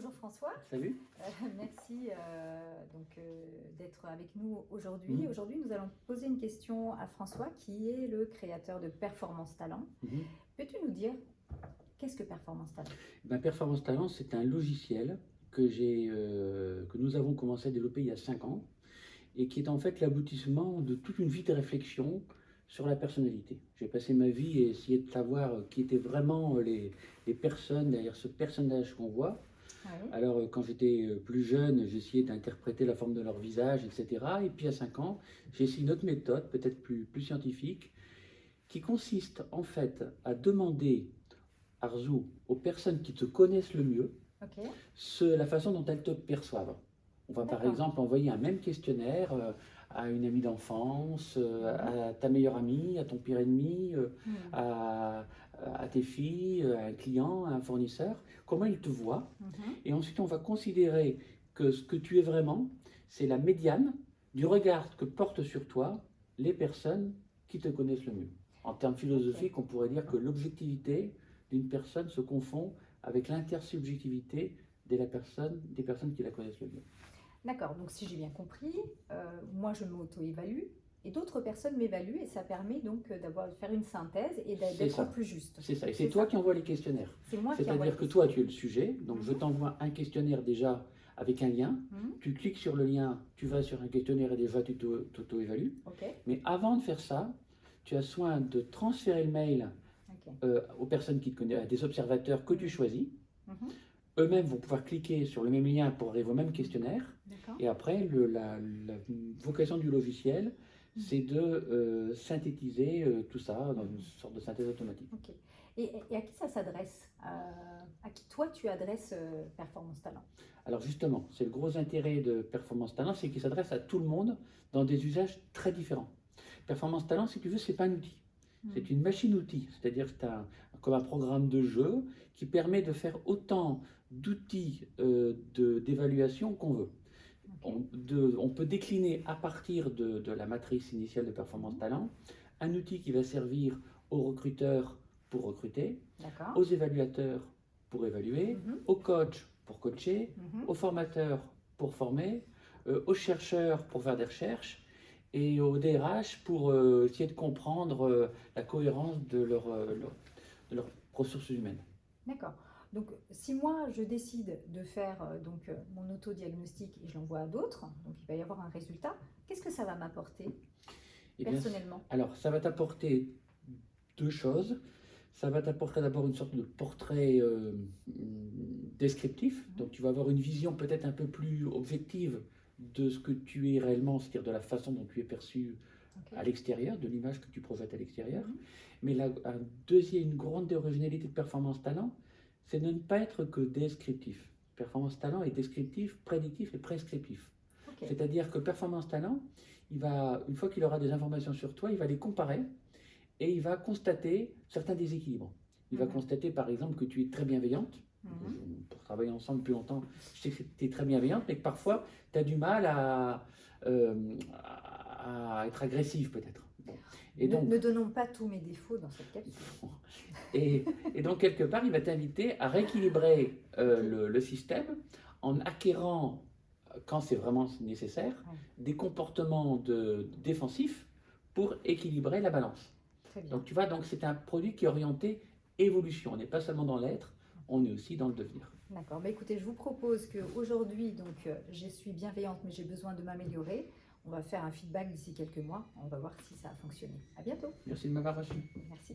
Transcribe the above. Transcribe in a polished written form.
Bonjour François. Salut. Merci d'être avec nous aujourd'hui. Aujourd'hui, nous allons poser une question à François qui est le créateur de Performance Talent. Peux-tu nous dire qu'est-ce que Performance Talent? Performance Talent, c'est un logiciel que nous avons commencé à développer il y a 5 ans et qui est en fait l'aboutissement de toute une vie de réflexion sur la personnalité. J'ai passé ma vie à essayer de savoir qui étaient vraiment les personnes derrière ce personnage qu'on voit. Oui. Alors, quand j'étais plus jeune, j'essayais d'interpréter la forme de leur visage, etc. Et puis à 5 ans, j'ai essayé une autre méthode, peut-être plus scientifique, qui consiste en fait à demander, Arzu, aux personnes qui te connaissent le mieux, Ok. la façon dont elles te perçoivent. On va par exemple envoyer un même questionnaire à une amie d'enfance, à ta meilleure amie, à ton pire ennemi, à tes filles, à un client, à un fournisseur, comment ils te voient. Et ensuite, on va considérer que ce que tu es vraiment, c'est la médiane du regard que portent sur toi les personnes qui te connaissent le mieux. En termes philosophiques, on pourrait dire que l'objectivité d'une personne se confond avec l'intersubjectivité des personnes qui la connaissent le mieux. D'accord, donc si j'ai bien compris, moi je m'auto-évalue et d'autres personnes m'évaluent et ça permet donc de faire une synthèse et d'être plus juste. C'est ça, et c'est toi qui envoies les questionnaires. C'est moi qui envoie. C'est-à-dire que toi tu es le sujet, donc je t'envoie un questionnaire déjà avec un lien, tu cliques sur le lien, tu vas sur un questionnaire et déjà tu t'auto-évalues. Mais avant de faire ça, tu as soin de transférer le mail aux personnes qui te connaissent, à des observateurs que tu choisis. Eux-mêmes vont pouvoir cliquer sur le même lien pour arriver au même questionnaire. Et après, la vocation du logiciel, c'est de synthétiser tout ça dans une sorte de synthèse automatique. Okay. Et à qui ça s'adresse? À qui toi tu adresses Performance Talent? Alors justement, c'est le gros intérêt de Performance Talent, c'est qu'il s'adresse à tout le monde dans des usages très différents. Performance Talent, si tu veux, c'est pas un outil. C'est une machine-outil, c'est-à-dire que c'est comme un programme de jeu qui permet de faire autant d'outils d'évaluation qu'on veut. On peut décliner à partir de la matrice initiale de Performance Talent un outil qui va servir aux recruteurs pour recruter, aux évaluateurs pour évaluer, aux coachs pour coacher, aux formateurs pour former, aux chercheurs pour faire des recherches, et au DRH pour essayer de comprendre la cohérence de leurs ressources humaines. D'accord. Donc, si moi je décide de faire mon autodiagnostic et je l'envoie à d'autres, donc il va y avoir un résultat, qu'est-ce que ça va m'apporter personnellement? Alors, ça va t'apporter deux choses. Ça va t'apporter d'abord une sorte de portrait descriptif. Donc, tu vas avoir une vision peut-être un peu plus objective de ce que tu es réellement, c'est-à-dire de la façon dont tu es perçu à l'extérieur, de l'image que tu projettes à l'extérieur. Mais une grande originalité de Performance Talent, c'est de ne pas être que descriptif. Performance Talent est descriptif, prédictif et prescriptif. C'est-à-dire que Performance Talent, une fois qu'il aura des informations sur toi, il va les comparer et il va constater certains déséquilibres. Il va constater par exemple que tu es très bienveillante. Pour travailler ensemble depuis longtemps, je sais que tu es très bienveillante, mais que parfois tu as du mal à être agressive peut-être. Ne donnons pas tous mes défauts dans cette capsule. Et donc quelque part, il va t'inviter à rééquilibrer le système en acquérant, quand c'est vraiment nécessaire, des comportements défensifs pour équilibrer la balance. Donc tu vois, c'est un produit qui est orienté évolution. On n'est pas seulement dans l'être, on est aussi dans le devenir. D'accord. Écoutez, je vous propose qu'aujourd'hui, je suis bienveillante, mais j'ai besoin de m'améliorer. On va faire un feedback d'ici quelques mois. On va voir si ça a fonctionné. À bientôt. Merci de m'avoir reçu. Merci.